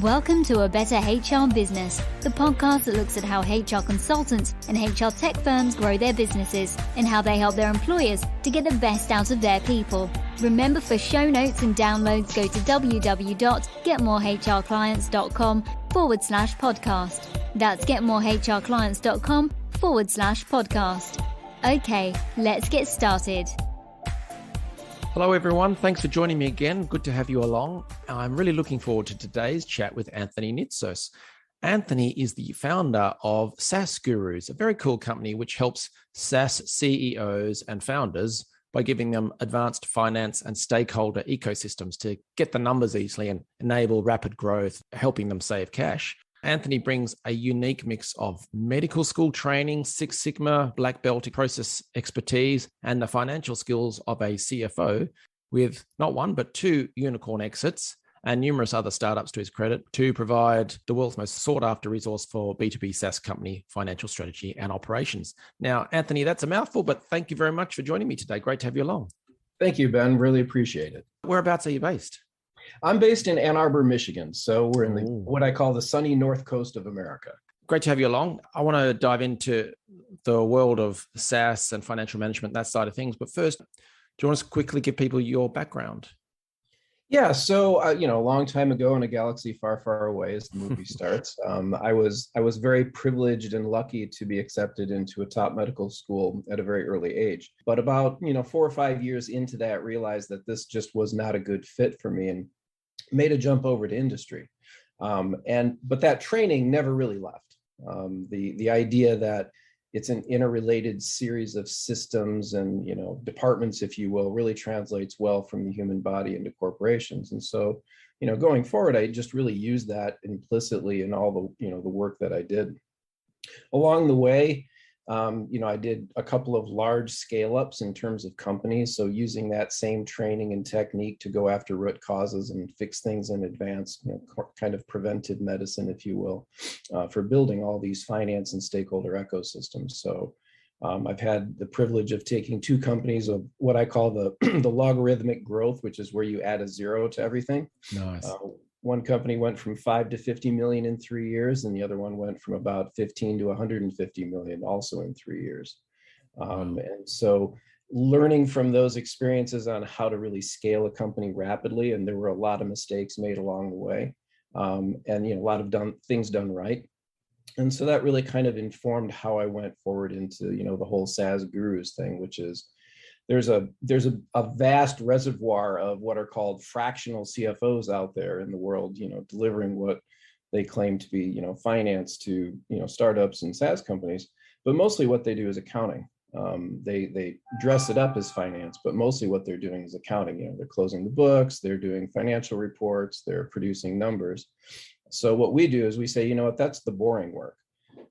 Welcome to A Better HR Business, the podcast that looks at how HR consultants and HR tech firms grow their businesses and how they help their employers to get the best out of their people. Remember, for show notes and downloads, go to www.getmorehrclients.com/podcast. That's getmorehrclients.com/podcast. Okay, let's get started. Hello, everyone. Thanks for joining me again. Good to have you along. I'm really looking forward to today's chat with Anthony Nitsos. Anthony is the founder of SaaS Gurus, a very cool company which helps SaaS CEOs and founders by giving them advanced finance and stakeholder ecosystems to get the numbers easily and enable rapid growth, helping them save cash. Anthony brings a unique mix of medical school training, Six Sigma, black belt process expertise, and the financial skills of a CFO with not one, but two unicorn exits and numerous other startups to his credit to provide the world's most sought after resource for B2B SaaS company financial strategy and operations. Now, Anthony, that's a mouthful, but thank you very much for joining me today. Great to have you along. Thank you, Ben. Really appreciate it. Whereabouts are you based? I'm based in Ann Arbor, Michigan. So we're in what I call the sunny north coast of America. Great to have you along. I want to dive into the world of SaaS and financial management, that side of things. But first, do you want to quickly give people your background? Yeah. So, a long time ago in a galaxy far, far away, as the movie starts, I was very privileged and lucky to be accepted into a top medical school at a very early age. But about, 4 or 5 years into that, realized that this just was not a good fit for me and made a jump over to industry. But that training never really left. The idea that it's an interrelated series of systems and, departments, if you will, really translates well from the human body into corporations. And so, going forward, I just really used that implicitly in all the, the work that I did. Along the way, I did a couple of large scale ups in terms of companies. So using that same training and technique to go after root causes and fix things in advance, kind of preventive medicine, if you will, for building all these finance and stakeholder ecosystems. So I've had the privilege of taking two companies of what I call the logarithmic growth, which is where you add a zero to everything. Nice. One company went from 5 to 50 million in 3 years, and the other one went from about 15 to 150 million also in 3 years. And so learning from those experiences on how to really scale a company rapidly, and there were a lot of mistakes made along the way, and a lot of things done right. And so that really kind of informed how I went forward into the whole SaaS Gurus thing, which is there's a vast reservoir of what are called fractional CFOs out there in the world, delivering what they claim to be, finance to, startups and SaaS companies. But mostly what they do is accounting. They dress it up as finance, but mostly what they're doing is accounting. They're closing the books, they're doing financial reports, they're producing numbers. So what we do is we say, that's the boring work.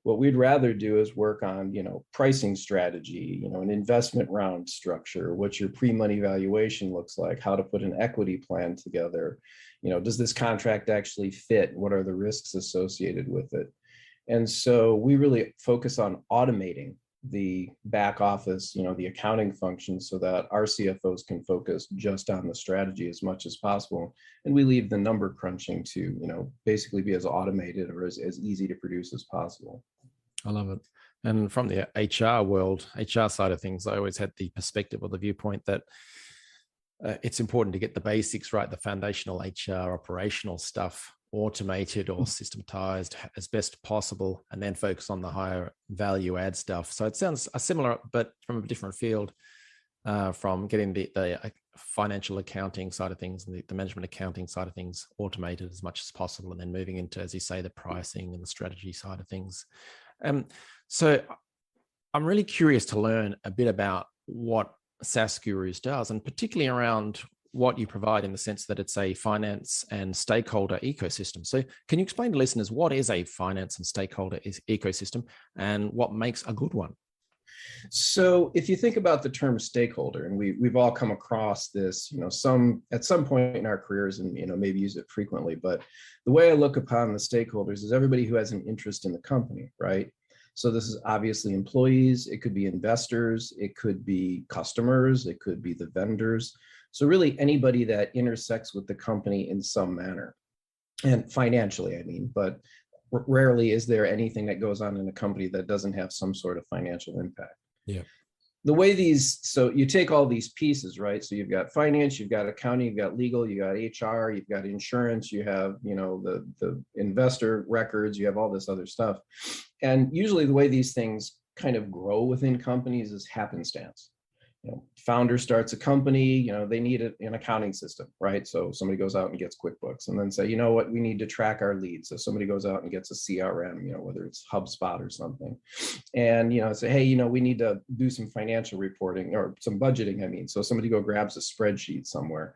What we'd rather do is work on, pricing strategy, an investment round structure, what your pre-money valuation looks like, how to put an equity plan together. Does this contract actually fit? What are the risks associated with it? And so we really focus on automating the back office, the accounting function, so that our CFOs can focus just on the strategy as much as possible. And we leave the number crunching to, basically be as automated or as easy to produce as possible. I love it. And from the HR world, HR side of things, I always had the perspective or the viewpoint that it's important to get the basics right, the foundational HR operational stuff automated or systematized as best possible, and then focus on the higher value add stuff. So it sounds similar, but from a different field, from getting the financial accounting side of things and the management accounting side of things automated as much as possible, and then moving into, as you say, the pricing and the strategy side of things. So I'm really curious to learn a bit about what SaaS Gurus does, and particularly around what you provide in the sense that it's a finance and stakeholder ecosystem. So can you explain to listeners what is a finance and stakeholder ecosystem and what makes a good one? So if you think about the term stakeholder, and we've all come across this, at some point in our careers, and maybe use it frequently, but the way I look upon the stakeholders is everybody who has an interest in the company, right? So this is obviously employees, it could be investors, it could be customers, it could be the vendors. So really anybody that intersects with the company in some manner. and financially, I mean, but rarely is there anything that goes on in a company that doesn't have some sort of financial impact. Yeah. The way so you take all these pieces, right? So you've got finance, you've got accounting, you've got legal, you got HR, you've got insurance, you have, the investor records, you have all this other stuff. And usually the way these things kind of grow within companies is happenstance. Founder starts a company, they need an accounting system, right? So somebody goes out and gets QuickBooks, and then say, you know what, we need to track our leads. So somebody goes out and gets a CRM, whether it's HubSpot or something, and say, hey, we need to do some financial reporting or some budgeting. I mean, so somebody grabs a spreadsheet somewhere.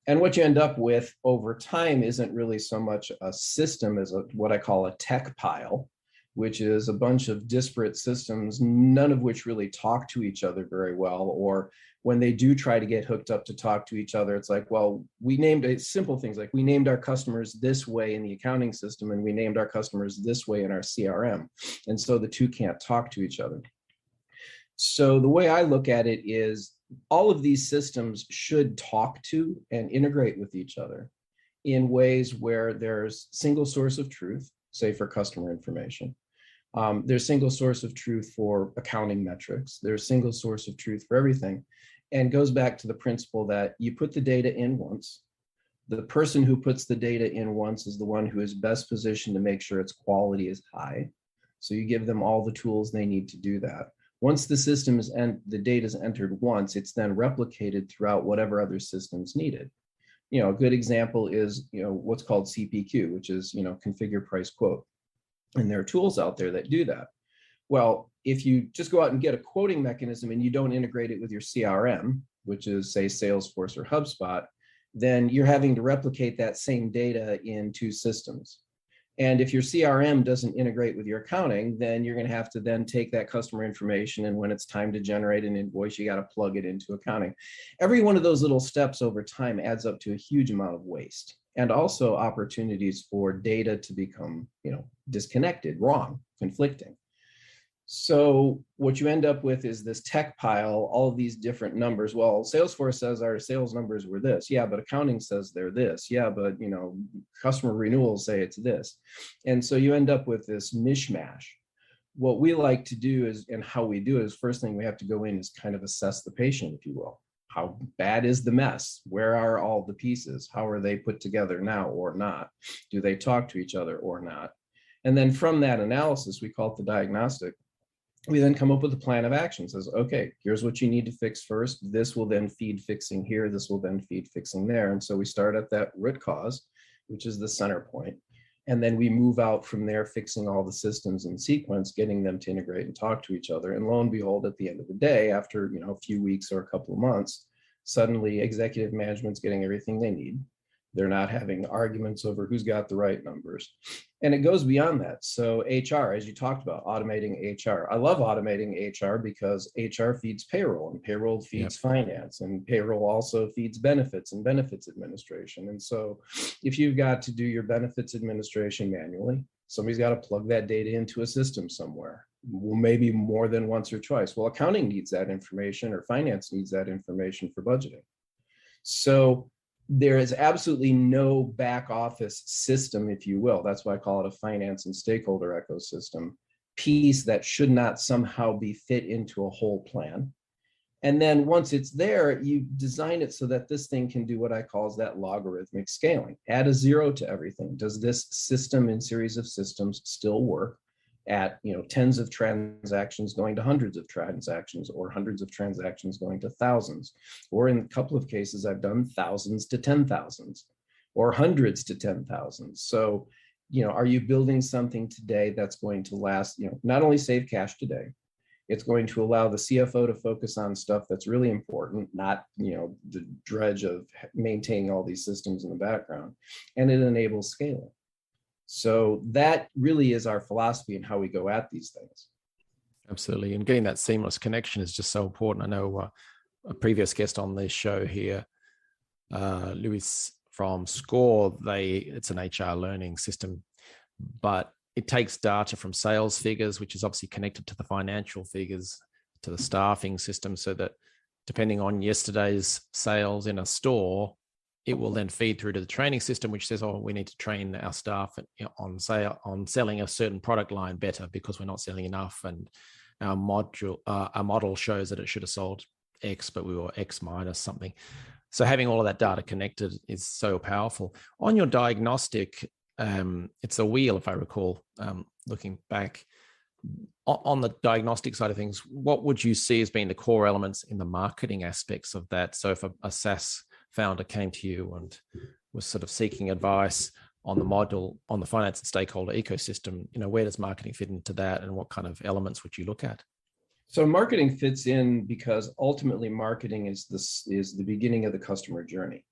And what you end up with over time isn't really so much a system as what I call a tech pile, which is a bunch of disparate systems, none of which really talk to each other very well. Or when they do try to get hooked up to talk to each other, it's like, well, we named simple things like we named our customers this way in the accounting system, and we named our customers this way in our CRM. And so the two can't talk to each other. So the way I look at it is all of these systems should talk to and integrate with each other in ways where there's single source of truth, say for customer information. There's single source of truth for accounting metrics. There's single source of truth for everything. And goes back to the principle that you put the data in once. The person who puts the data in once is the one who is best positioned to make sure its quality is high. So you give them all the tools they need to do that. Once the system is the data is entered once, it's then replicated throughout whatever other systems needed. A good example is, what's called CPQ, which is, configure, price, quote. And there are tools out there that do that. Well, if you just go out and get a quoting mechanism and you don't integrate it with your CRM, which is say Salesforce or HubSpot, then you're having to replicate that same data in two systems. And if your CRM doesn't integrate with your accounting, then you're going to have to then take that customer information, and when it's time to generate an invoice, you got to plug it into accounting. Every one of those little steps over time adds up to a huge amount of waste, and also opportunities for data to become, disconnected, wrong, conflicting. So what you end up with is this tech pile, all of these different numbers. Well, Salesforce says our sales numbers were this. Yeah, but accounting says they're this. Yeah, but customer renewals say it's this. And so you end up with this mishmash. What we like to do is, and how we do it is, first thing we have to go in is kind of assess the patient, if you will. How bad is the mess? Where are all the pieces? How are they put together now or not? Do they talk to each other or not? And then from that analysis, we call it the diagnostic. We then come up with a plan of action. Says, okay, here's what you need to fix first. This will then feed fixing here. This will then feed fixing there. And so we start at that root cause, which is the center point. And then we move out from there, fixing all the systems in sequence, getting them to integrate and talk to each other. And lo and behold, at the end of the day, after a few weeks or a couple of months, suddenly executive management's getting everything they need. They're not having arguments over who's got the right numbers. And it goes beyond that. So HR, as you talked about, automating HR. I love automating HR because HR feeds payroll, and payroll feeds finance, and payroll also feeds benefits and benefits administration. And so if you've got to do your benefits administration manually, somebody's got to plug that data into a system somewhere. Well, maybe more than once or twice. Well, accounting needs that information, or finance needs that information for budgeting. So there is absolutely no back office system, if you will. That's why I call it a finance and stakeholder ecosystem piece that should not somehow be fit into a whole plan. And then once it's there, you design it so that this thing can do what I call that logarithmic scaling. Add a zero to everything. Does this system and series of systems still work at tens of transactions going to hundreds of transactions, or hundreds of transactions going to thousands, or in a couple of cases I've done thousands to 10,000s, or hundreds to 10,000. So are you building something today that's going to last, not only save cash today, it's going to allow the CFO to focus on stuff that's really important, not the dredge of maintaining all these systems in the background, and it enables scaling. So that really is our philosophy and how we go at these things. Absolutely. And getting that seamless connection is just so important. I know a previous guest on this show here, Louis from Score, it's an HR learning system, but it takes data from sales figures, which is obviously connected to the financial figures, to the staffing system, so that depending on yesterday's sales in a store, it will then feed through to the training system, which says, oh, we need to train our staff on selling a certain product line better because we're not selling enough. And our model shows that it should have sold X, but we were X minus something. So having all of that data connected is so powerful. On your diagnostic, it's a wheel, if I recall, looking back. On the diagnostic side of things, what would you see as being the core elements in the marketing aspects of that? So if a SaaS founder came to you and was sort of seeking advice on the model, on the finance and stakeholder ecosystem, where does marketing fit into that, and what kind of elements would you look at? So marketing fits in because ultimately marketing is the beginning of the customer journey.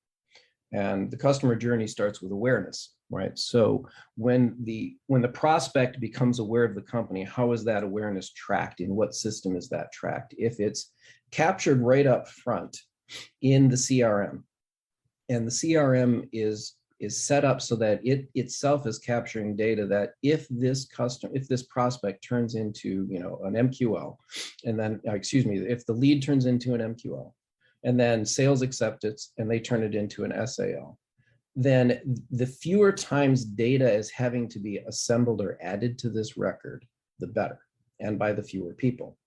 And the customer journey starts with awareness, right? So when the prospect becomes aware of the company, how is that awareness tracked? In what system is that tracked? If it's captured right up front in the CRM, and the CRM is set up so that it itself is capturing data that if this prospect turns into an MQL, and then if the lead turns into an MQL, and then sales accept it and they turn it into an SAL, then the fewer times data is having to be assembled or added to this record, the better, and by the fewer people.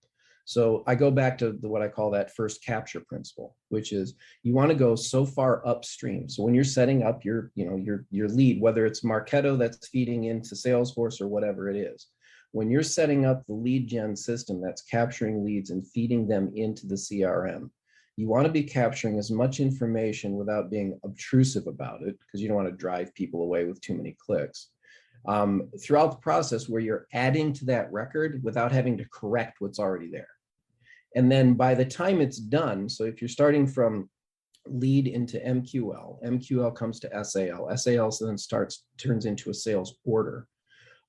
So I go back to what I call that first capture principle, which is you want to go so far upstream. So when you're setting up your lead, whether it's Marketo that's feeding into Salesforce or whatever it is, when you're setting up the lead gen system that's capturing leads and feeding them into the CRM, you want to be capturing as much information without being obtrusive about it, because you don't want to drive people away with too many clicks. Throughout the process where you're adding to that record without having to correct what's already there. And then by the time it's done, so if you're starting from lead into MQL, MQL comes to SAL, SAL then turns into a sales order.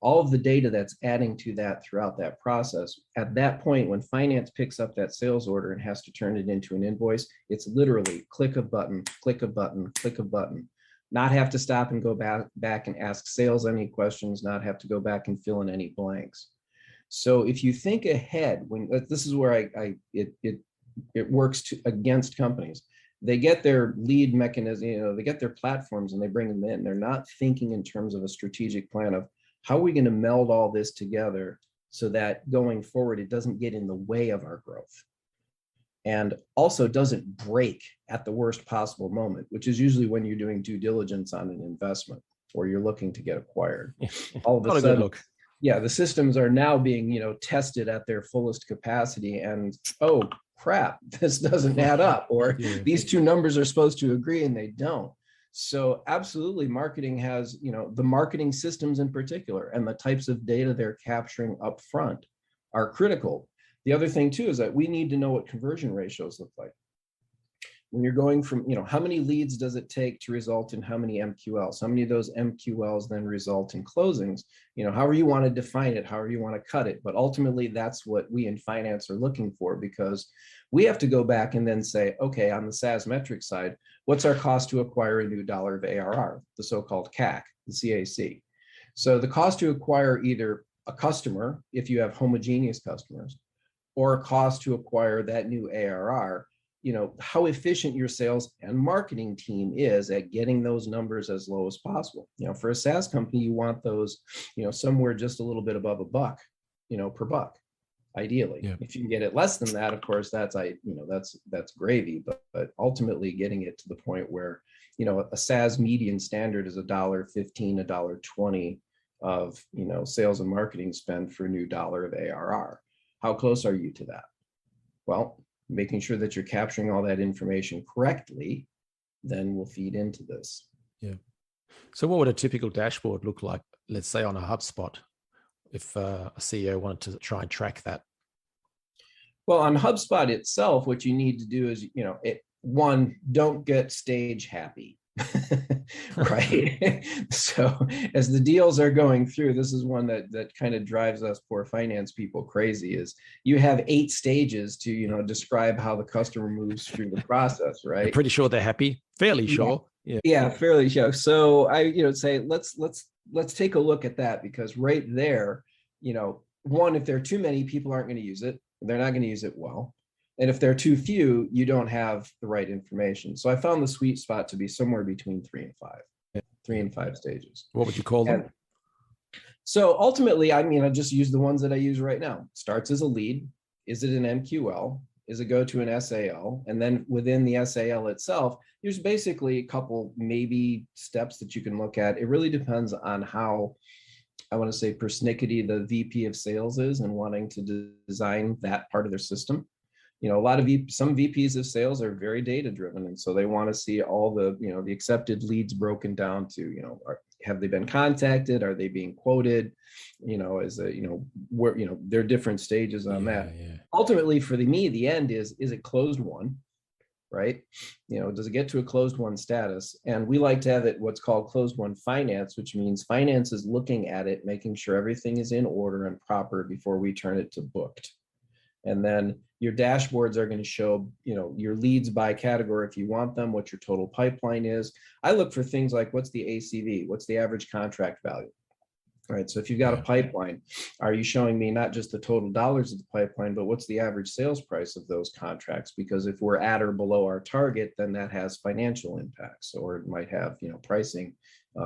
All of the data that's adding to that throughout that process, at that point, when finance picks up that sales order and has to turn it into an invoice, it's literally click a button, click a button, click a button. Not have to stop and go back and ask sales any questions, not have to go back and fill in any blanks. So if you think ahead, this is where it works against companies. They get their lead mechanism, they get their platforms and they bring them in. They're not thinking in terms of a strategic plan of how are we going to meld all this together so that going forward, it doesn't get in the way of our growth. And also doesn't break at the worst possible moment, which is usually when you're doing due diligence on an investment or you're looking to get acquired. All of a sudden, look. Yeah, the systems are now being, tested at their fullest capacity, and oh crap, this doesn't add up, or these two numbers are supposed to agree and they don't. So absolutely, marketing has, the marketing systems in particular and the types of data they're capturing up front are critical. The other thing too is that we need to know what conversion ratios look like. When you're going from, how many leads does it take to result in how many MQLs? How many of those MQLs then result in closings? However you want to define it, however you want to cut it. But ultimately, that's what we in finance are looking for, because we have to go back and then say, okay, on the SaaS metric side, what's our cost to acquire a new dollar of ARR, the so-called CAC, the CAC. So the cost to acquire either a customer, if you have homogeneous customers, or a cost to acquire that new ARR, how efficient your sales and marketing team is at getting those numbers as low as possible. For a SaaS company, you want those, somewhere just a little bit above $1, per buck, ideally. Yeah. If you can get it less than that, of course, that's gravy. But ultimately, getting it to the point where, a SaaS median standard is $1.15, $1.20 of, sales and marketing spend for a new dollar of ARR. How close are you to that? Well, making sure that you're capturing all that information correctly, then will feed into this. Yeah. So what would a typical dashboard look like, let's say on a HubSpot, if a CEO wanted to try and track that? Well, on HubSpot itself, what you need to do is, one, don't get stage happy. Right. So as the deals are going through, this is one that kind of drives us poor finance people crazy, is you have 8 stages to, describe how the customer moves through the process, right? You're pretty sure they're happy, fairly sure. Yeah, fairly sure. So I, say, let's take a look at that, because right there, one, if there are too many, people aren't going to use it. They're not going to use it well. And if there are too few, you don't have the right information. So I found the sweet spot to be somewhere between 3 and 5 stages. What would you call them? And so ultimately, I mean, I just use the ones that I use right now. Starts as a lead. Is it an MQL? Is it go to an SAL? And then within the SAL itself, there's basically a couple maybe steps that you can look at. It really depends on how, I want to say, persnickety the VP of sales is and wanting to design that part of their system. You know, a lot of some VPs of sales are very data driven, and so they want to see all the, you know, the accepted leads broken down to, you know, have they been contacted? Are they being quoted? You know, as a, you know, where, you know, there are different stages on that. Yeah. Ultimately, for me, the end is it closed won, right? You know, does it get to a closed won status? And we like to have it what's called closed won finance, which means finance is looking at it, making sure everything is in order and proper before we turn it to booked. And then your dashboards are going to show, you know, your leads by category if you want them, what your total pipeline is. I look for things like, what's the ACV? What's the average contract value? All right. So if you've got a pipeline, are you showing me not just the total dollars of the pipeline, but what's the average sales price of those contracts? Because if we're at or below our target, then that has financial impacts, or it might have, you know, pricing,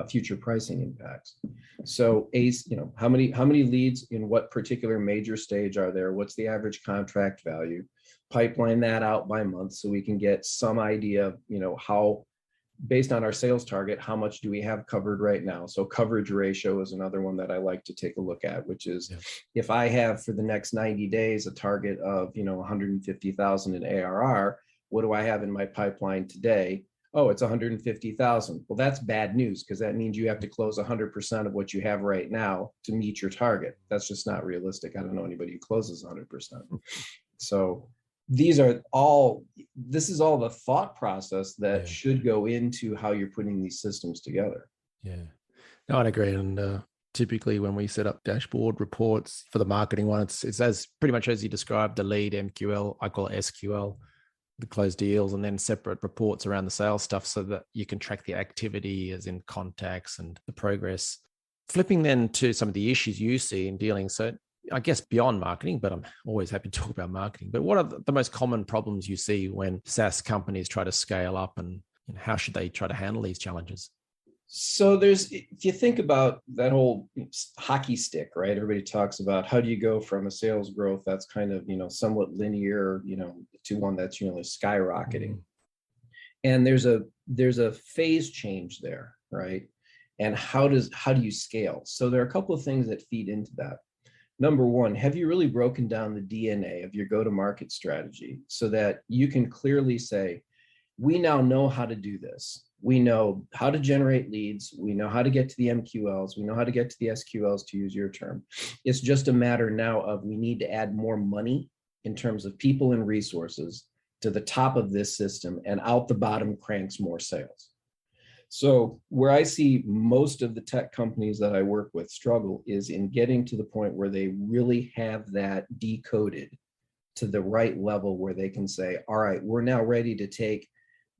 future pricing impacts. So you know, how many leads in what particular major stage are there? What's the average contract value? Pipeline that out by month so we can get some idea of, you know, how, based on our sales target, how much do we have covered right now? So coverage ratio is another one that I like to take a look at, which is if I have for the next 90 days a target of, you know, 150,000 in ARR, what do I have in my pipeline today? Oh, it's 150,000. Well, that's bad news, because that means you have to close 100% of what you have right now to meet your target. That's just not realistic. I don't know anybody who closes 100%. So this is all the thought process that should go into how you're putting these systems together. Yeah, no, I'd agree. And typically when we set up dashboard reports for the marketing one, it's as pretty much as you described, the lead MQL, I call it SQL, the closed deals, and then separate reports around the sales stuff so that you can track the activity as in contacts and the progress. Flipping then to some of the issues you see in dealing. So I guess beyond marketing, but I'm always happy to talk about marketing. But what are the most common problems you see when SaaS companies try to scale up, and how should they try to handle these challenges? So if you think about that whole hockey stick, right? Everybody talks about how do you go from a sales growth that's kind of, you know, somewhat linear, you know, to one that's, you know, skyrocketing. And there's a phase change there, right? And how do you scale? So there are a couple of things that feed into that. Number one, have you really broken down the DNA of your go-to-market strategy so that you can clearly say, we now know how to do this. We know how to generate leads. We know how to get to the MQLs. We know how to get to the SQLs, to use your term. It's just a matter now of we need to add more money in terms of people and resources to the top of this system, and out the bottom cranks more sales. So where I see most of the tech companies that I work with struggle is in getting to the point where they really have that decoded to the right level where they can say, all right, we're now ready to take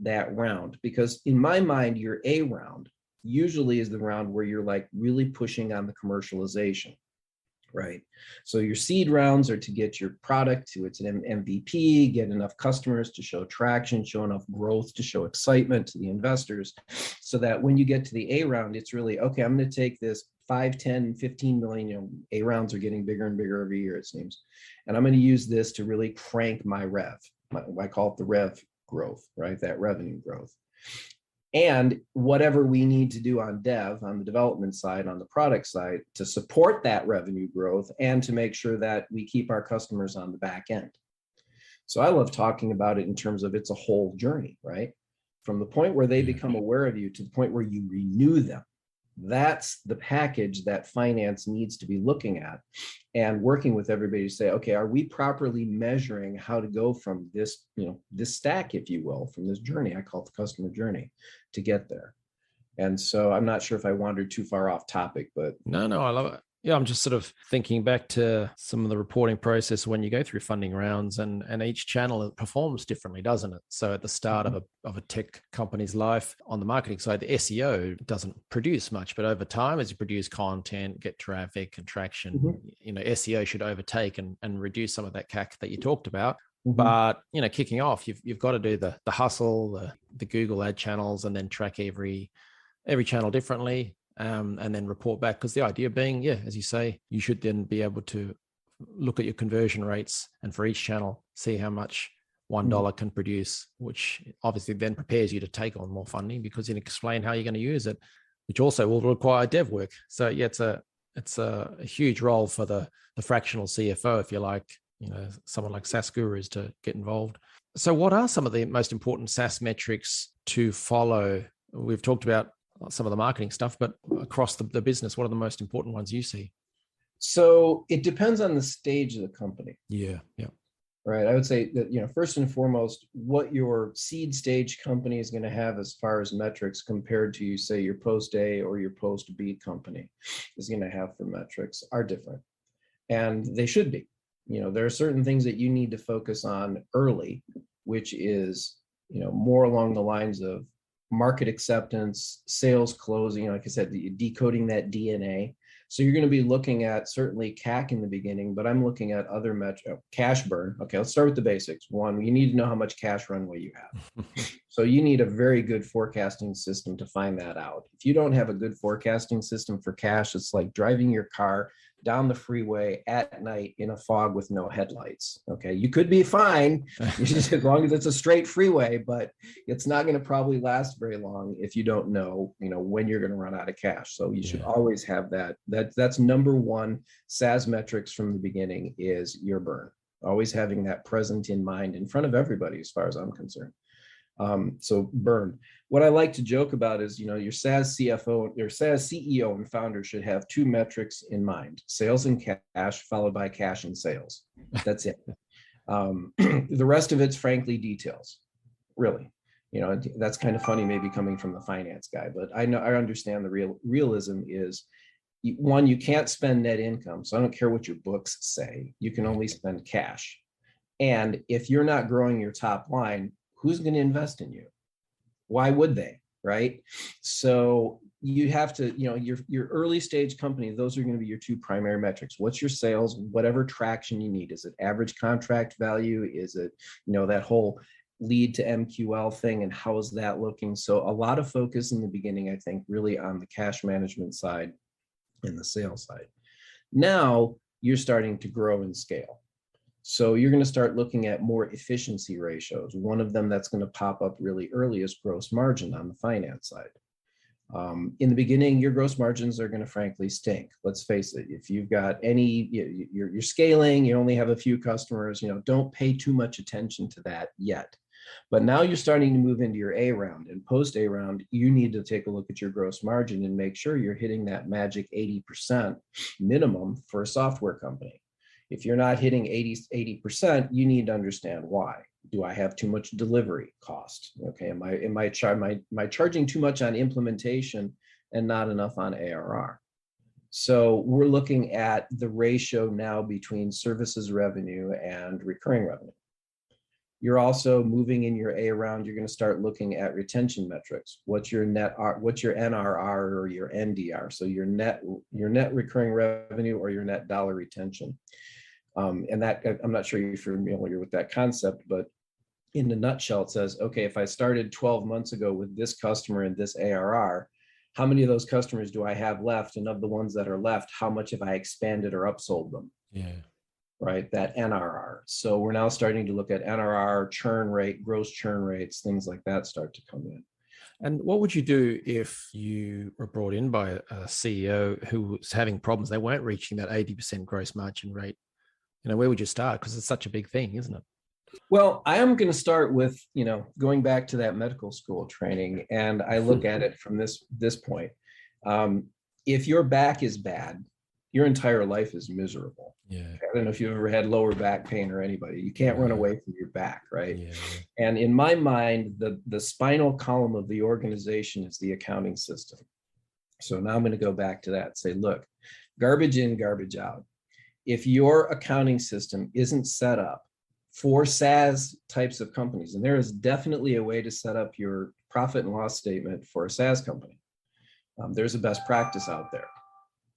that round. Because in my mind, your A round usually is the round where you're like really pushing on the commercialization, right? So your seed rounds are to get your product to its MVP, get enough customers to show traction, show enough growth to show excitement to the investors, so that when you get to the A round, it's really, okay, I'm going to take this 5, 10, 15 million, you know, A rounds are getting bigger and bigger every year, it seems. And I'm going to use this to really crank my rev. I call it the rev growth, right? That revenue growth. And whatever we need to do on dev, on the development side, on the product side, to support that revenue growth and to make sure that we keep our customers on the back end. So I love talking about it in terms of it's a whole journey, right? From the point where they become aware of you to the point where you renew them. That's the package that finance needs to be looking at and working with everybody to say, okay, are we properly measuring how to go from this, you know, this stack, if you will, from this journey, I call it the customer journey, to get there. And so I'm not sure if I wandered too far off topic, but. No, I love it. Yeah, I'm just sort of thinking back to some of the reporting process when you go through funding rounds, and each channel performs differently, doesn't it? So at the start of a tech company's life, on the marketing side, the SEO doesn't produce much, but over time, as you produce content, get traffic and traction, you know, SEO should overtake and reduce some of that CAC that you talked about. But kicking off, you've got to do the hustle, the Google ad channels, and then track every channel differently, and then report back. Because the idea being, as you say, you should then be able to look at your conversion rates, and for each channel, see how much $1 can produce, which obviously then prepares you to take on more funding because you can explain how you're going to use it, which also will require dev work. So it's a huge role for the fractional CFO, if you like, someone like SaaS Gurus to get involved. So what are some of the most important SaaS metrics to follow? We've talked about some of the marketing stuff, but across the business, what are the most important ones you see? So it depends on the stage of the company. Yeah. Right. I would say that, first and foremost, what your seed stage company is going to have as far as metrics compared to, say, your post A or your post B company is going to have for metrics are different. And they should be. There are certain things that you need to focus on early, which is, more along the lines of market acceptance, sales closing, like I said, decoding that DNA. So you're going to be looking at certainly CAC in the beginning, but I'm looking at other metrics. Cash burn. Okay, let's start with the basics. One, you need to know how much cash runway you have. So you need a very good forecasting system to find that out. If you don't have a good forecasting system for cash, it's like driving your car down the freeway at night in a fog with no headlights. Okay, you could be fine as long as it's a straight freeway, but it's not going to probably last very long if you don't know, when you're going to run out of cash. So you should always have that. That's number one SaaS metrics from the beginning is your burn. Always having that present in mind in front of everybody, as far as I'm concerned. So burn. What I like to joke about is, your SaaS CFO, your SaaS CEO and founder should have two metrics in mind: sales and cash, followed by cash and sales. That's it. The rest of it's frankly details, really. That's kind of funny, maybe coming from the finance guy, but I understand the realism is, one, you can't spend net income. So I don't care what your books say, you can only spend cash. And if you're not growing your top line, who's going to invest in you? Why would they? Right? So you have to, your early stage company, those are going to be your two primary metrics. What's your sales? Whatever traction you need. Is it average contract value? Is it, that whole lead to MQL thing, and how is that looking? So a lot of focus in the beginning, I think, really on the cash management side and the sales side. Now you're starting to grow and scale. So you're going to start looking at more efficiency ratios. One of them that's going to pop up really early is gross margin on the finance side. In the beginning, your gross margins are going to frankly stink. Let's face it. If you've got you're scaling, you only have a few customers, don't pay too much attention to that yet. But now you're starting to move into your A round, and post A round, you need to take a look at your gross margin and make sure you're hitting that magic 80% minimum for a software company. If you're not hitting 80%, you need to understand why. Do I have too much delivery cost? Okay, am I charging too much on implementation and not enough on ARR? So we're looking at the ratio now between services revenue and recurring revenue. You're also moving in your A round, you're going to start looking at retention metrics. What's your NRR or your NDR? So your net recurring revenue or your net dollar retention. And that, I'm not sure if you're familiar with that concept, but in a nutshell, it says, okay, if I started 12 months ago with this customer and this ARR, how many of those customers do I have left? And of the ones that are left, how much have I expanded or upsold them? Yeah. Right, that NRR. So we're now starting to look at NRR, churn rate, gross churn rates, things like that start to come in. And what would you do if you were brought in by a CEO who was having problems? They weren't reaching that 80% gross margin rate. Where would you start? Because it's such a big thing, isn't it? Well, I am going to start with, going back to that medical school training, and I look at it from this point. If your back is bad, your entire life is miserable. Yeah. I don't know if you've ever had lower back pain or anybody. You can't run away from your back, right? Yeah. And in my mind, the spinal column of the organization is the accounting system. So now I'm going to go back to that and say, look, garbage in, garbage out. If your accounting system isn't set up for SaaS types of companies, and there is definitely a way to set up your profit and loss statement for a SaaS company. There's a best practice out there.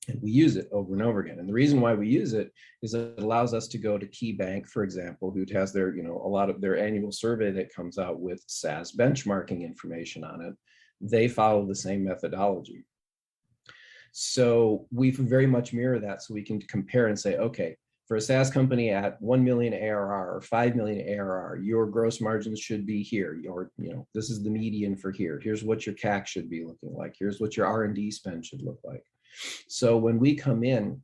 And we use it over and over again. And the reason why we use it is it allows us to go to KeyBank, for example, who has their, a lot of their annual survey that comes out with SaaS benchmarking information on it. They follow the same methodology. So we very much mirror that, so we can compare and say, okay, for a SaaS company at 1 million ARR or 5 million ARR, your gross margins should be here. This is the median for here. Here's what your CAC should be looking like. Here's what your R&D spend should look like. So when we come in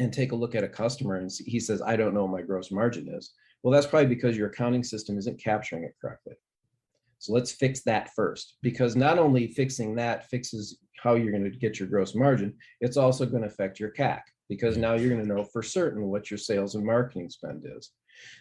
and take a look at a customer and he says, I don't know what my gross margin is. Well, that's probably because your accounting system isn't capturing it correctly. So let's fix that first, because not only fixing that fixes how you're going to get your gross margin, it's also going to affect your CAC, because now you're going to know for certain what your sales and marketing spend is.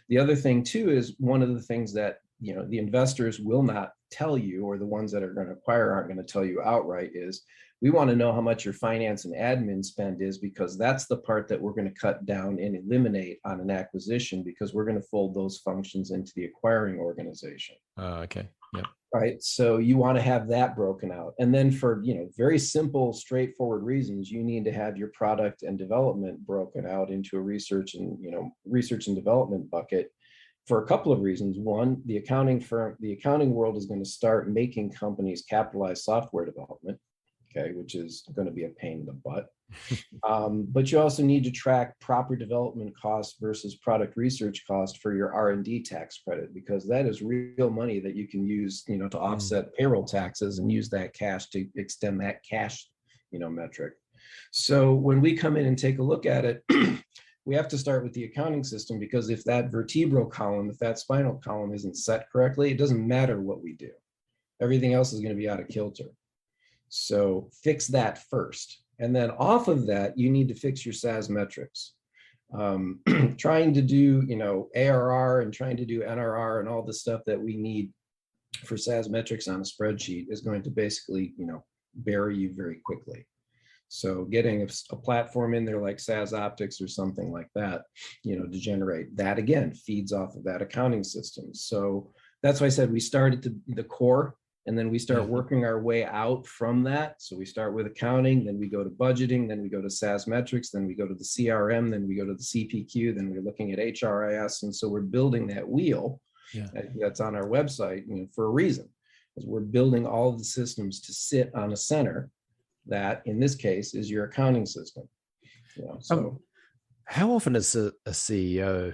The other thing too is one of the things that the investors will not tell you, or the ones that are going to acquire aren't going to tell you outright, is we want to know how much your finance and admin spend is, because that's the part that we're going to cut down and eliminate on an acquisition, because we're going to fold those functions into the acquiring organization. Okay. Yep. Right. So you want to have that broken out. And then for, very simple, straightforward reasons, you need to have your product and development broken out into a research and development bucket for a couple of reasons. One, the accounting world is going to start making companies capitalize software development. Okay, which is going to be a pain in the butt. But you also need to track proper development costs versus product research cost for your R&D tax credit, because that is real money that you can use, to offset payroll taxes and use that cash to extend that cash, metric. So when we come in and take a look at it, we have to start with the accounting system, because if that vertebral column, if that spinal column isn't set correctly, it doesn't matter what we do. Everything else is going to be out of kilter. So fix that first. And then off of that, you need to fix your SaaS metrics. Trying to do, ARR and trying to do NRR and all the stuff that we need for SaaS metrics on a spreadsheet is going to basically, bury you very quickly. So getting a platform in there like SaaS Optics or something like that, to generate that, again, feeds off of that accounting system. So that's why I said we start at the core, and then we start working our way out from that. So we start with accounting, then we go to budgeting, then we go to SaaS metrics, then we go to the CRM, then we go to the CPQ, then we're looking at HRIS. And so we're building that wheel that's on our website, for a reason, because we're building all of the systems to sit on a center that, in this case, is your accounting system. How often is a CEO,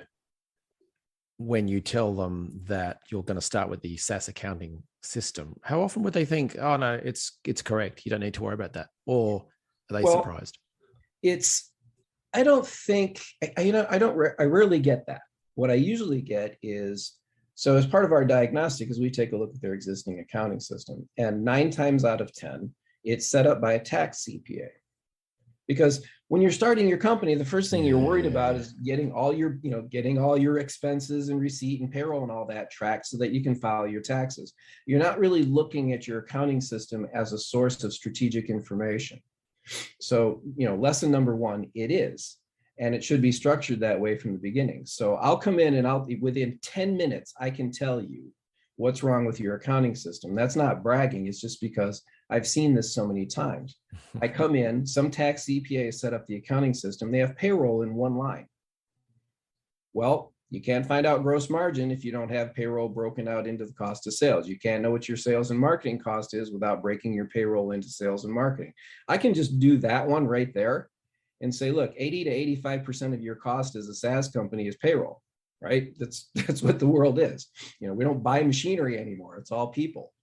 when you tell them that you're going to start with the SaaS accounting system, how often would they think, oh no, it's correct, you don't need to worry about that? Or are they surprised? I rarely get that. What I usually get is, so as part of our diagnostic is we take a look at their existing accounting system, and 9 times out of 10, it's set up by a tax CPA. Because when you're starting your company, the first thing you're worried about is getting all your expenses and receipt and payroll and all that tracked so that you can file your taxes. You're not really looking at your accounting system as a source of strategic information. So, lesson number 1, it is, and it should be structured that way from the beginning. So I'll come in and within 10 minutes, I can tell you what's wrong with your accounting system. That's not bragging. It's just because I've seen this so many times. I come in, some tax CPA set up the accounting system. They have payroll in one line. Well, you can't find out gross margin if you don't have payroll broken out into the cost of sales. You can't know what your sales and marketing cost is without breaking your payroll into sales and marketing. I can just do that one right there and say, look, 80 to 85% of your cost as a SaaS company is payroll. Right? That's what the world is. We don't buy machinery anymore. It's all people.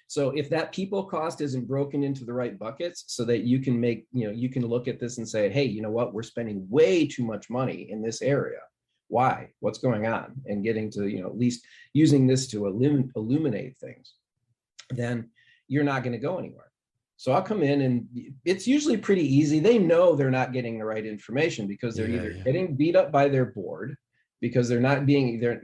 So if that people cost isn't broken into the right buckets so that you can you can look at this and say, hey, you know what? We're spending way too much money in this area. Why? What's going on? And getting to, at least using this to illuminate things, then you're not going to go anywhere. So I'll come in, and it's usually pretty easy. They know they're not getting the right information because they're either getting beat up by their board, because they're not being there,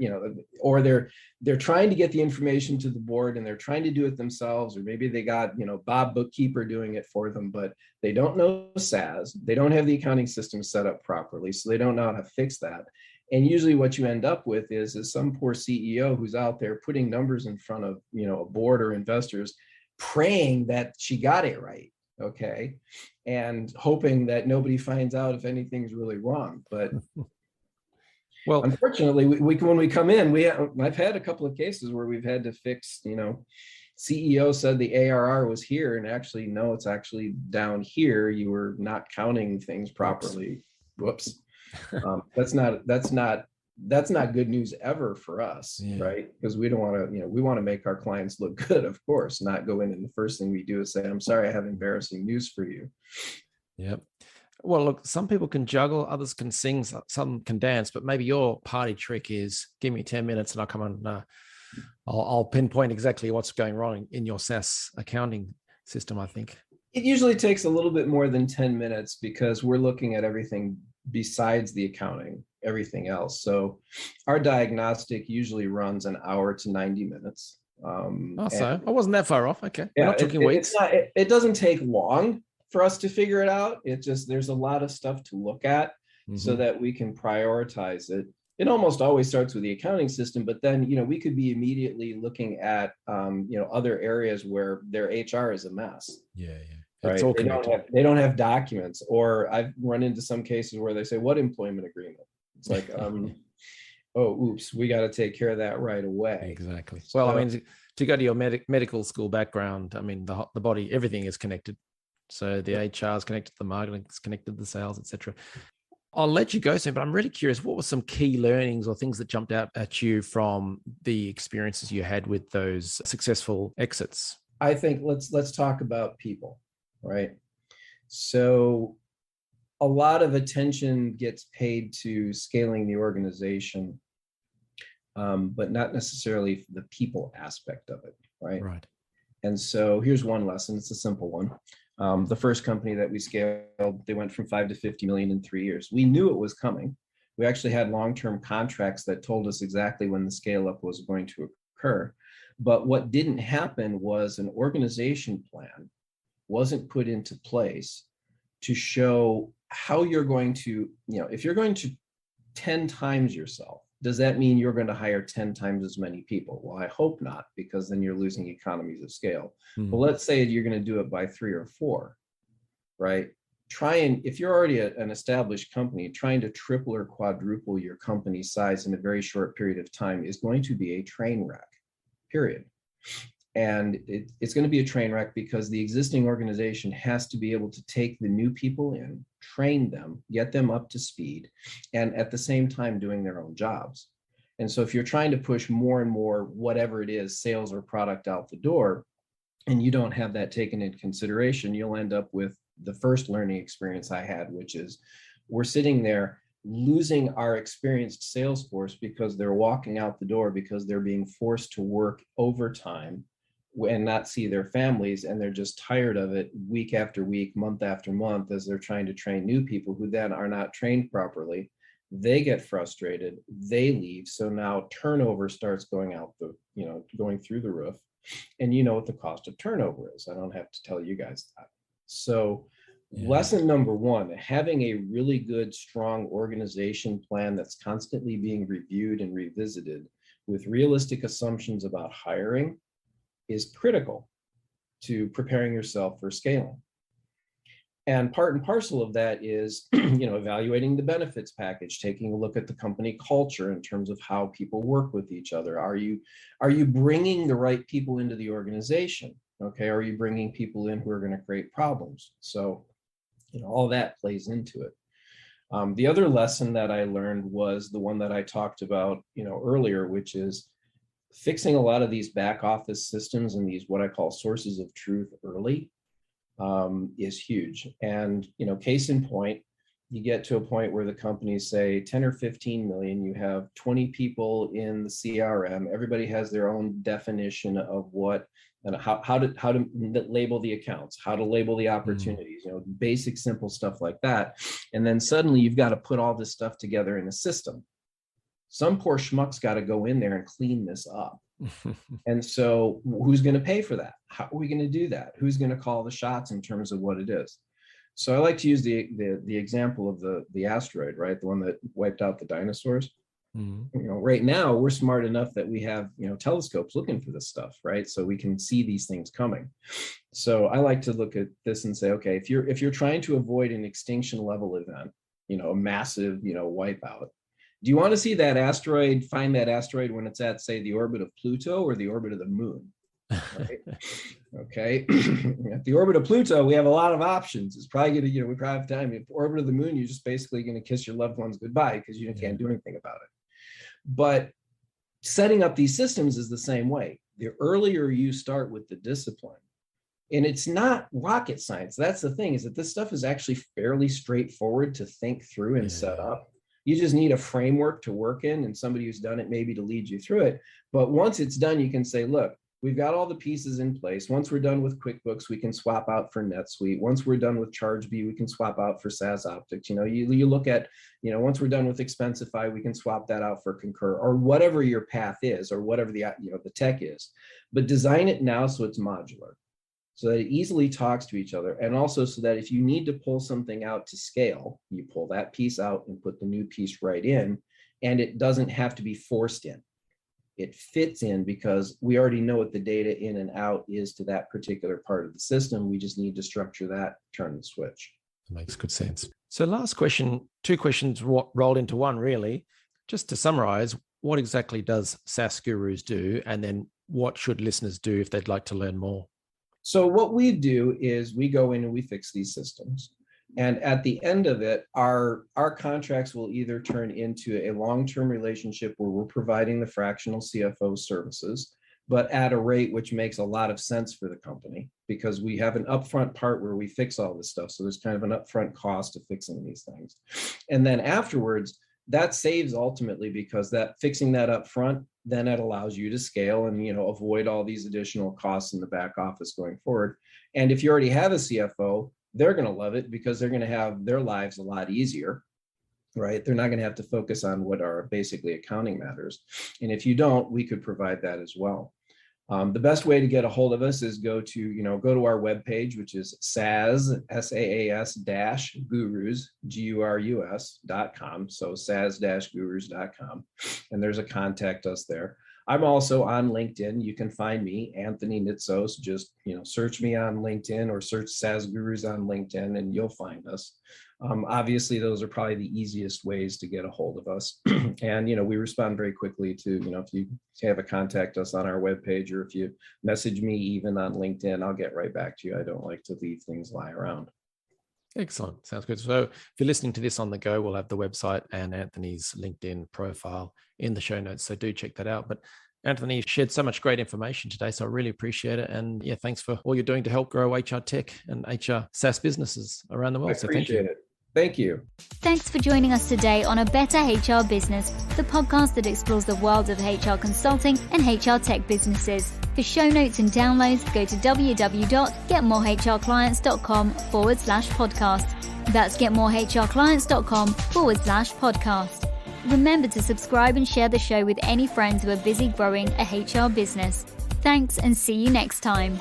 or they're trying to get the information to the board and they're trying to do it themselves, or maybe they got, Bob bookkeeper doing it for them, but they don't know SaaS. They don't have the accounting system set up properly, so they don't know how to fix that. And usually what you end up with is some poor CEO who's out there putting numbers in front of, a board or investors, praying that she got it right. okay, and hoping that nobody finds out if anything's really wrong. But Well, unfortunately, when we come in, I've had a couple of cases where we've had to fix, CEO said the ARR was here, and actually, no, it's actually down here. You were not counting things properly. Whoops. That's not good news ever for us, right? Because we don't want to, we want to make our clients look good, of course, not go in and the first thing we do is say, I'm sorry, I have embarrassing news for you. Yep. Well, look, some people can juggle, others can sing, some can dance, but maybe your party trick is give me 10 minutes and I'll come on. I'll pinpoint exactly what's going wrong in your SaaS accounting system, I think. It usually takes a little bit more than 10 minutes because we're looking at everything besides the accounting, everything else. So our diagnostic usually runs an hour to 90 minutes. So I wasn't that far off. Okay. Yeah, we're not talking weeks. It doesn't take long for us to figure it out. There's a lot of stuff to look at so that we can prioritize it. It almost always starts with the accounting system, but then, we could be immediately looking at, other areas where their HR is a mess. Yeah. Right. They don't have documents, or I've run into some cases where they say, what employment agreement? It's like, oh, oops, we got to take care of that right away. Exactly. Well, I mean, to go to your medical school background, I mean, the body, everything is connected. So the HR is connected to the marketing, it's connected to the sales, etc. I'll let you go soon, but I'm really curious, what were some key learnings or things that jumped out at you from the experiences you had with those successful exits? I think let's talk about people, right? So a lot of attention gets paid to scaling the organization, but not necessarily the people aspect of it, right? Right. And so here's one lesson. It's a simple one. The first company that we scaled, they went from 5 to 50 million in 3 years. We knew it was coming. We actually had long-term contracts that told us exactly when the scale up was going to occur. But what didn't happen was an organization plan wasn't put into place to show how you're going to, if you're going to 10 times yourself, does that mean you're going to hire 10 times as many people? Well, I hope not, because then you're losing economies of scale. But let's say you're going to do it by 3 or 4, right? If you're already an established company, trying to triple or quadruple your company size in a very short period of time is going to be a train wreck, period. And it's going to be a train wreck because the existing organization has to be able to take the new people in, train them, get them up to speed, and at the same time doing their own jobs. And so if you're trying to push more and more, whatever it is, sales or product out the door, and you don't have that taken into consideration, you'll end up with the first learning experience I had, which is we're sitting there losing our experienced sales force because they're walking out the door because they're being forced to work overtime and not see their families, and they're just tired of it week after week, month after month, as they're trying to train new people who then are not trained properly. They get frustrated, they leave. So now turnover starts going through the roof. And you know what the cost of turnover is. I don't have to tell you guys that. So lesson number one, having a really good, strong organization plan that's constantly being reviewed and revisited with realistic assumptions about hiring is critical to preparing yourself for scaling. And part and parcel of that is, evaluating the benefits package, taking a look at the company culture in terms of how people work with each other. Are you bringing the right people into the organization? Okay, are you bringing people in who are going to create problems? So, all that plays into it. The other lesson that I learned was the one that I talked about, earlier, which is fixing a lot of these back office systems and these what I call sources of truth early is huge. And, case in point, you get to a point where the companies say 10 or 15 million, you have 20 people in the CRM, everybody has their own definition of what and how to label the accounts, how to label the opportunities, basic, simple stuff like that. And then suddenly you've got to put all this stuff together in a system. Some poor schmuck's got to go in there and clean this up. And so who's going to pay for that? How are we going to do that? Who's going to call the shots in terms of what it is? So I like to use the example of the asteroid, right? The one that wiped out the dinosaurs. Right now we're smart enough that we have, telescopes looking for this stuff, right? So we can see these things coming. So I like to look at this and say, okay, if you're trying to avoid an extinction level event, a massive, wipeout, do you want to see that asteroid, find that asteroid when it's at, say, the orbit of Pluto or the orbit of the moon? Right? Okay. At the orbit of Pluto, we have a lot of options. It's probably going to, we probably have time. At the orbit of the moon, you're just basically going to kiss your loved ones goodbye because you can't do anything about it. But setting up these systems is the same way. The earlier you start with the discipline, and it's not rocket science. That's the thing, is that this stuff is actually fairly straightforward to think through and set up. You just need a framework to work in and somebody who's done it maybe to lead you through it. But once it's done, you can say, look, we've got all the pieces in place. Once we're done with QuickBooks, we can swap out for NetSuite. Once we're done with ChargeBee, we can swap out for SaaS Optics. You look at, once we're done with Expensify, we can swap that out for Concur, or whatever your path is, or whatever the tech is. But design it now so it's modular, so that it easily talks to each other. And also so that if you need to pull something out to scale, you pull that piece out and put the new piece right in, and it doesn't have to be forced in. It fits in because we already know what the data in and out is to that particular part of the system. We just need to structure that, turn the switch. That makes good sense. So last question, two questions rolled into one, really. Just to summarize, what exactly does SaaS Gurus do? And then what should listeners do if they'd like to learn more? So what we do is we go in and we fix these systems. And at the end of it, our contracts will either turn into a long-term relationship where we're providing the fractional CFO services, but at a rate which makes a lot of sense for the company, because we have an upfront part where we fix all this stuff. So there's kind of an upfront cost of fixing these things. And then afterwards, that saves ultimately, because that fixing that up front, then it allows you to scale and avoid all these additional costs in the back office going forward. And if you already have a CFO, they're going to love it because they're going to have their lives a lot easier, right? They're not going to have to focus on what are basically accounting matters. And if you don't, we could provide that as well. The best way to get a hold of us is go to our webpage, which is SaaS, SaaS-Gurus, Gurus.com. So SaaS-Gurus.com. And there's a contact us there. I'm also on LinkedIn. You can find me, Anthony Nitsos. Just search me on LinkedIn or search SaaS Gurus on LinkedIn and you'll find us. Obviously, those are probably the easiest ways to get a hold of us. And we respond very quickly to if you have a contact us on our webpage, or if you message me even on LinkedIn, I'll get right back to you. I don't like to leave things lie around. Excellent. Sounds good. So if you're listening to this on the go, we'll have the website and Anthony's LinkedIn profile in the show notes. So do check that out. But Anthony shared so much great information today. So I really appreciate it. And thanks for all you're doing to help grow HR tech and HR SaaS businesses around the world. I appreciate it. Thank you. Thanks for joining us today on A Better HR Business, the podcast that explores the world of HR consulting and HR tech businesses. For show notes and downloads, go to www.getmorehrclients.com/podcast. That's getmorehrclients.com/podcast. Remember to subscribe and share the show with any friends who are busy growing a HR business. Thanks, and see you next time.